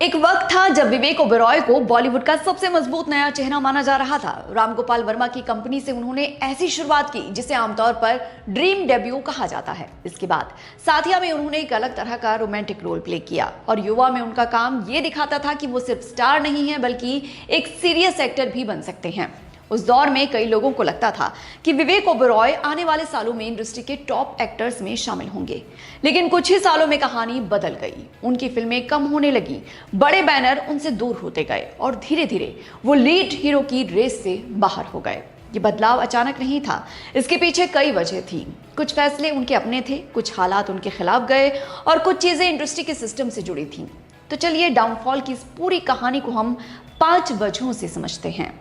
एक वक्त था जब विवेक ओबेरॉय को बॉलीवुड का सबसे मजबूत नया चेहरा माना जा रहा था। राम गोपाल वर्मा की कंपनी से उन्होंने ऐसी शुरुआत की जिसे आमतौर पर ड्रीम डेब्यू कहा जाता है। इसके बाद साथिया में उन्होंने एक अलग तरह का रोमांटिक रोल प्ले किया और युवा में उनका काम ये दिखाता था कि वो सिर्फ स्टार नहीं है बल्कि एक सीरियस एक्टर भी बन सकते हैं। उस दौर में कई लोगों को लगता था कि विवेक ओबेरॉय आने वाले सालों में इंडस्ट्री के टॉप एक्टर्स में शामिल होंगे, लेकिन कुछ ही सालों में कहानी बदल गई। उनकी फिल्में कम होने लगी, बड़े बैनर उनसे दूर होते गए और धीरे धीरे वो लीड हीरो की रेस से बाहर हो गए। ये बदलाव अचानक नहीं था, इसके पीछे कई वजह थी। कुछ फैसले उनके अपने थे, कुछ हालात उनके खिलाफ गए और कुछ चीजें इंडस्ट्री के सिस्टम से जुड़ी थी। तो चलिए डाउनफॉल की इस पूरी कहानी को हम 5 वजहों से समझते हैं।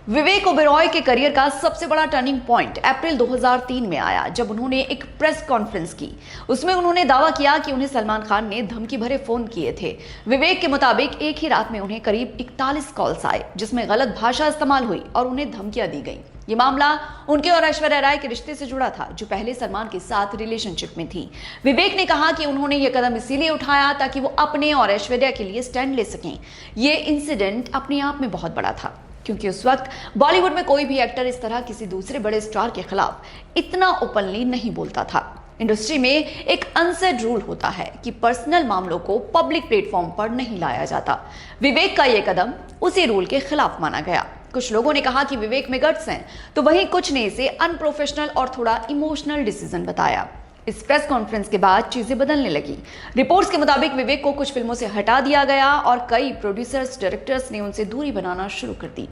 विवेक ओबेरॉय के करियर का सबसे बड़ा टर्निंग पॉइंट अप्रैल 2003 में आया, जब उन्होंने एक प्रेस कॉन्फ्रेंस की। उसमें उन्होंने दावा किया कि उन्हें सलमान खान ने धमकी भरे फोन किए थे। विवेक के मुताबिक एक ही रात में उन्हें करीब 41 कॉल्स आए जिसमें गलत भाषा इस्तेमाल हुई और उन्हें धमकियां दी गई। ये मामला उनके और ऐश्वर्या राय के रिश्ते से जुड़ा था, जो पहले सलमान के साथ रिलेशनशिप में थी। विवेक ने कहा कि उन्होंने ये कदम इसीलिए उठाया ताकि वो अपने और ऐश्वर्या के लिए स्टैंड ले सकें। ये इंसिडेंट अपने आप में बहुत बड़ा था, क्योंकि उस वक्त बॉलीवुड में कोई भी एक्टर इस तरह किसी दूसरे बड़े स्टार के खिलाफ इतना ओपनली नहीं बोलता था। इंडस्ट्री में एक अनसेड रूल होता है कि पर्सनल मामलों को पब्लिक प्लेटफॉर्म पर नहीं लाया जाता। विवेक का यह कदम उसी रूल के खिलाफ माना गया। कुछ लोगों ने कहा कि विवेक में गट्स हैं, तो वहीं कुछ ने इसे अनप्रोफेशनल और थोड़ा इमोशनल डिसीजन बताया। इस प्रेस कॉन्फ्रेंस के बाद चीजें बदलने लगी। रिपोर्ट्स के मुताबिक विवेक को कुछ फिल्मों से हटा दिया गया और कई प्रोड्यूसर्स, डायरेक्टर्स ने उनसे दूरी बनाना शुरू कर दी।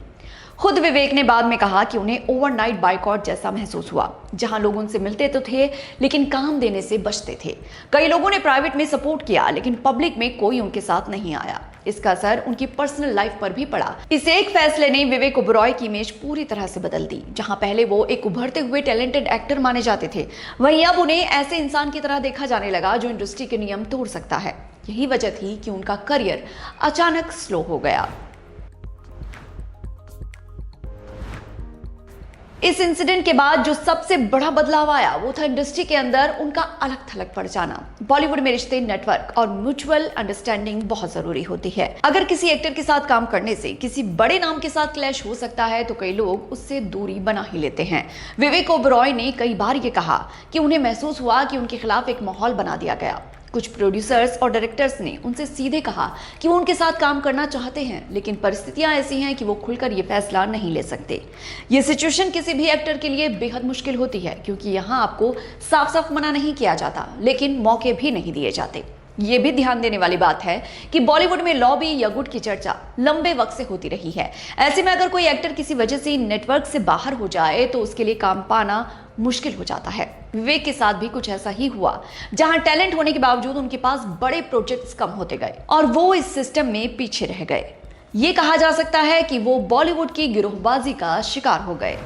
खुद विवेक ने बाद में कहा कि उन्हें ओवरनाइट बायकॉट जैसा महसूस हुआ, जहां लोग उनसे मिलते तो थे लेकिन काम देने से बचते थे। कई लोगों ने प्राइवेट में सपोर्ट किया, लेकिन पब्लिक में कोई उनके साथ नहीं आया। इसका असर उनकी पर्सनल लाइफ पर भी पड़ा। इस एक फैसले ने विवेक ओबेरॉय की इमेज पूरी तरह से बदल दी। जहां पहले वो एक उभरते हुए टैलेंटेड एक्टर माने जाते थे, वहीं अब उन्हें ऐसे इंसान की तरह देखा जाने लगा जो इंडस्ट्री के नियम तोड़ सकता है। यही वजह थी कि उनका करियर अचानक स्लो हो गया। इस इंसिडेंट के बाद जो सबसे बड़ा बदलाव आया वो था इंडस्ट्री के अंदर उनका अलग थलग पड़ जाना। बॉलीवुड में रिश्ते, नेटवर्क और म्यूचुअल अंडरस्टैंडिंग बहुत जरूरी होती है। अगर किसी एक्टर के साथ काम करने से किसी बड़े नाम के साथ क्लैश हो सकता है तो कई लोग उससे दूरी बना ही लेते हैं। विवेक ओबेरॉय ने कई बार ये कहा कि उन्हें महसूस हुआ कि उनके खिलाफ एक माहौल बना दिया गया। कुछ प्रोड्यूसर्स और डायरेक्टर्स ने उनसे सीधे कहा कि वो उनके साथ काम करना चाहते हैं, लेकिन परिस्थितियां ऐसी हैं कि वो खुलकर ये फैसला नहीं ले सकते। ये सिचुएशन किसी भी एक्टर के लिए बेहद मुश्किल होती है, क्योंकि यहाँ आपको साफ साफ मना नहीं किया जाता, लेकिन मौके भी नहीं दिए जाते। ये भी ध्यान देने वाली बात है कि बॉलीवुड में लॉबी या गुट की चर्चा लंबे वक्त से होती रही है। ऐसे में अगर कोई एक्टर किसी वजह से नेटवर्क से बाहर हो जाए तो उसके लिए काम पाना मुश्किल हो जाता है। विवेक के साथ भी कुछ ऐसा ही हुआ, जहां टैलेंट होने के बावजूद उनके पास बड़े प्रोजेक्ट्स कम होते गए और वो इस सिस्टम में पीछे रह गए। ये कहा जा सकता है कि वो बॉलीवुड की गिरोहबाजी का शिकार हो गए।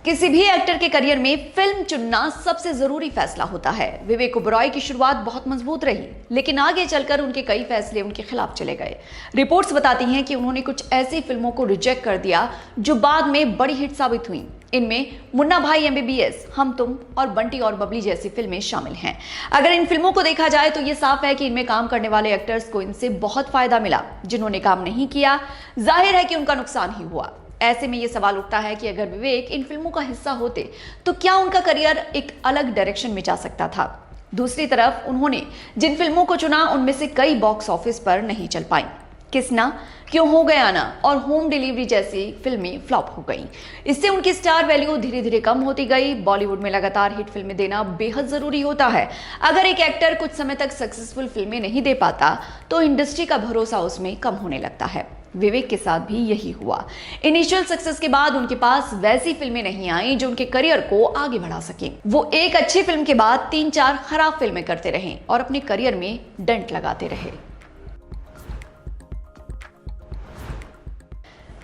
किसी भी एक्टर के करियर में फिल्म चुनना सबसे जरूरी फैसला होता है। विवेक ओबेरॉय की शुरुआत बहुत मजबूत रही, लेकिन आगे चलकर उनके कई फैसले उनके खिलाफ चले गए। रिपोर्ट्स बताती हैं कि उन्होंने कुछ ऐसी फिल्मों को रिजेक्ट कर दिया जो बाद में बड़ी हिट साबित हुई। इनमें मुन्ना भाई MBBS, हम तुम और बंटी और बबली जैसी फिल्में शामिल हैं। अगर इन फिल्मों को देखा जाए तो ये साफ है कि इनमें काम करने वाले एक्टर्स को इनसे बहुत फायदा मिला। जिन्होंने काम नहीं किया, जाहिर है कि उनका नुकसान ही हुआ। ऐसे में ये सवाल उठता है कि अगर विवेक इन फिल्मों का हिस्सा होते तो क्या उनका करियर एक अलग डायरेक्शन में जा सकता था। दूसरी तरफ उन्होंने जिन फिल्मों को चुना उनमें से कई बॉक्स ऑफिस पर नहीं चल पाई। किसना, क्यों हो गया ना और होम डिलीवरी जैसी फिल्में फ्लॉप हो गई। इससे उनकी स्टार वैल्यू धीरे धीरे कम होती गई। बॉलीवुड में लगातार हिट फिल्में देना बेहद जरूरी होता है। अगर एक एक्टर कुछ समय तक सक्सेसफुल फिल्में नहीं दे पाता तो इंडस्ट्री का भरोसा उसमें कम होने लगता है। विवेक के साथ भी यही हुआ। इनिशियल सक्सेस के बाद उनके पास वैसी फिल्में नहीं आई जो उनके करियर को आगे बढ़ा सके। वो एक अच्छी फिल्म के बाद 3-4 खराब फिल्में करते रहे और अपने करियर में डंट लगाते रहे।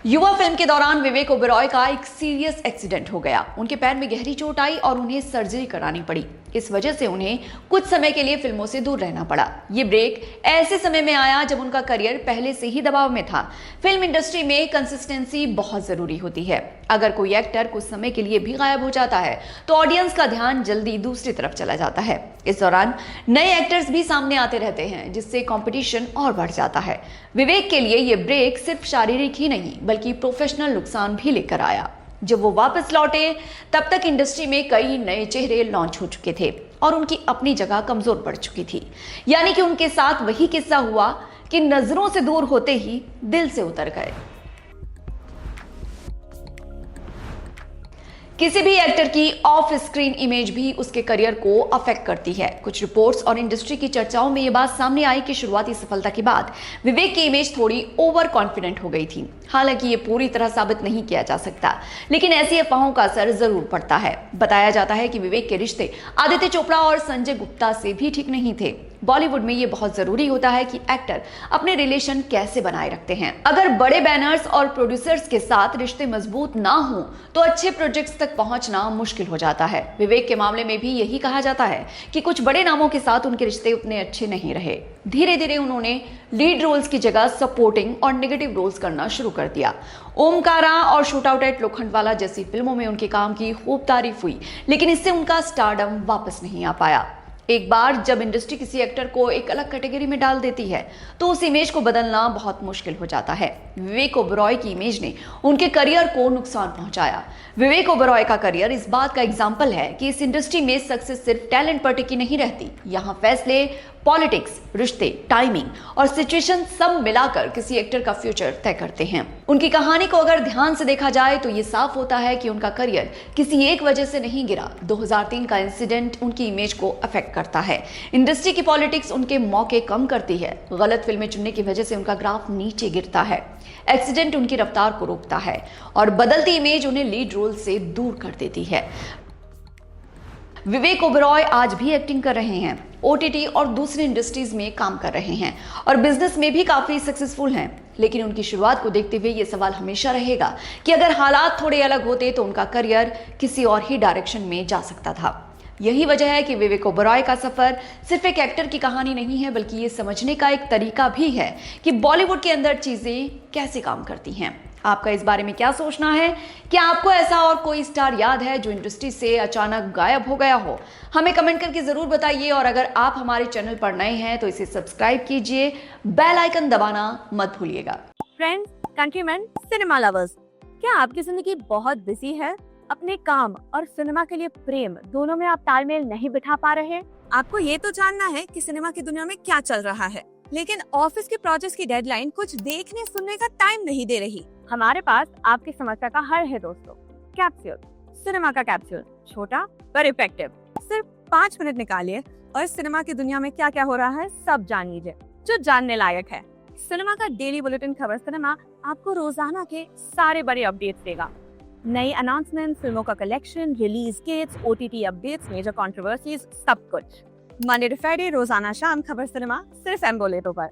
युवा फिल्म के दौरान विवेक ओबेरॉय का एक सीरियस एक्सीडेंट हो गया। उनके पैर में गहरी चोट आई और उन्हें सर्जरी करानी पड़ी। इस वजह से उन्हें कुछ समय के लिए फिल्मों से दूर रहना पड़ा। ये ब्रेक ऐसे समय में आया जब उनका करियर पहले से ही दबाव में था। फिल्म इंडस्ट्री में कंसिस्टेंसी बहुत जरूरी होती है। अगर कोई एक्टर कुछ समय के लिए भी गायब हो जाता है तो ऑडियंस का ध्यान जल्दी दूसरी तरफ चला जाता है। इस दौरान नए एक्टर्स भी सामने आते रहते हैं, जिससे कंपटीशन और बढ़ जाता है। विवेक के लिए ये ब्रेक सिर्फ शारीरिक ही नहीं बल्कि प्रोफेशनल नुकसान भी लेकर आया। जब वो वापस लौटे तब तक इंडस्ट्री में कई नए चेहरे लॉन्च हो चुके थे और उनकी अपनी जगह कमजोर पड़ चुकी थी। यानी कि उनके साथ वही किस्सा हुआ कि नजरों से दूर होते ही दिल से उतर गए। किसी भी एक्टर की ऑफ स्क्रीन इमेज भी उसके करियर को अफेक्ट करती है। कुछ रिपोर्ट्स और इंडस्ट्री की चर्चाओं में यह बात सामने आई कि शुरुआती सफलता के बाद विवेक की इमेज थोड़ी ओवर कॉन्फिडेंट हो गई थी। हालांकि ये पूरी तरह साबित नहीं किया जा सकता, लेकिन ऐसी अफवाहों का असर जरूर पड़ता है। बताया जाता है कि विवेक के रिश्ते आदित्य चोपड़ा और संजय गुप्ता से भी ठीक नहीं थे। बॉलीवुड में ये बहुत जरूरी होता है कि एक्टर अपने रिलेशन कैसे बनाए रखते हैं। अगर बड़े बैनर्स और प्रोड्यूसर्स के साथ रिश्ते मजबूत ना हो तो अच्छे प्रोजेक्ट्स तक पहुंचना मुश्किल हो जाता है। विवेक के मामले में भी यही कहा जाता है कि कुछ बड़े नामों के साथ उनके रिश्ते उतने अच्छे नहीं रहे। धीरे धीरे उन्होंने लीड रोल्स की जगह सपोर्टिंग और नेगेटिव रोल्स करना शुरू कर दिया। ओमकारा और शूट आउट एट लोखंडवाला जैसी फिल्मों में उनके काम की खूब तारीफ हुई, लेकिन इससे उनका स्टारडम वापस नहीं आ पाया। एक बार जब इंडस्ट्री किसी एक्टर को एक अलग कैटेगरी में डाल देती है तो उस इमेज को बदलना बहुत मुश्किल हो जाता है। विवेक ओबेरॉय की इमेज ने उनके करियर को नुकसान पहुंचाया। विवेक ओबेरॉय का करियर इस बात का एग्जाम्पल है कि इस इंडस्ट्री में सक्सेस सिर्फ टैलेंट पर टिकी नहीं रहती। यहाँ फैसले, पॉलिटिक्स, रिश्ते, टाइमिंग और सिचुएशन सब मिलाकर किसी एक्टर का फ्यूचर तय करते हैं। उनकी कहानी को अगर ध्यान से देखा जाए तो ये साफ होता है कि उनका करियर किसी एक वजह से नहीं गिरा। 2003 का इंसिडेंट उनकी इमेज को अफेक्ट करता है। इंडस्ट्री की पॉलिटिक्स उनके मौके कम करती है। गलत फिल्में चुनने की वजह से उनका ग्राफ नीचे गिरता है। एक्सीडेंट उनकी रफ्तार को रोकता है और बदलती इमेज उन्हें लीड रोल से दूर कर देती है। विवेक ओबेरॉय आज भी एक्टिंग कर रहे हैं, ओटीटी और दूसरी इंडस्ट्रीज में काम कर रहे हैं और बिजनेस में भी काफी सक्सेसफुल हैं। लेकिन उनकी शुरुआत को देखते हुए ये सवाल हमेशा रहेगा कि अगर हालात थोड़े अलग होते तो उनका करियर किसी और ही डायरेक्शन में जा सकता था। यही वजह है कि विवेक ओबेरॉय का सफर सिर्फ एक एक्टर की कहानी नहीं है, बल्कि ये समझने का एक तरीका भी है कि बॉलीवुड के अंदर चीजें कैसे काम करती हैं। आपका इस बारे में क्या सोचना है? क्या आपको ऐसा और कोई स्टार याद है जो इंडस्ट्री से अचानक गायब हो गया हो? हमें कमेंट करके जरूर बताइए और अगर आप हमारे चैनल पर नए हैं तो इसे सब्सक्राइब कीजिए, बेल आइकन दबाना मत भूलिएगा। फ्रेंड्स, कंट्रीमैन, सिनेमा लवर्स, क्या आपकी जिंदगी बहुत बिजी है? अपने काम और सिनेमा के लिए प्रेम दोनों में आप तालमेल नहीं बिठा पा रहे? आपको ये तो जानना है कि सिनेमा की दुनिया में क्या चल रहा है, लेकिन ऑफिस के प्रोजेक्ट्स की डेडलाइन कुछ देखने सुनने का टाइम नहीं दे रही। हमारे पास आपकी समस्या का हल है दोस्तों। कैप्सूल, सिनेमा का कैप्सूल, छोटा पर इफेक्टिव। सिर्फ 5 मिनट निकालिए और सिनेमा की दुनिया में क्या क्या हो रहा है सब जान लीजिए जो जानने लायक है। सिनेमा का डेली बुलेटिन खबर सिनेमा आपको रोजाना के सारे बड़े अपडेट्स देगा। नई अनाउंसमेंट, फिल्मों का collection, release dates, OTT updates, major controversies, सब कुछ। मंडे टू फ्राइडे रोजाना शाम खबर सिनेमा सिर्फ एम्बोलेटो पर।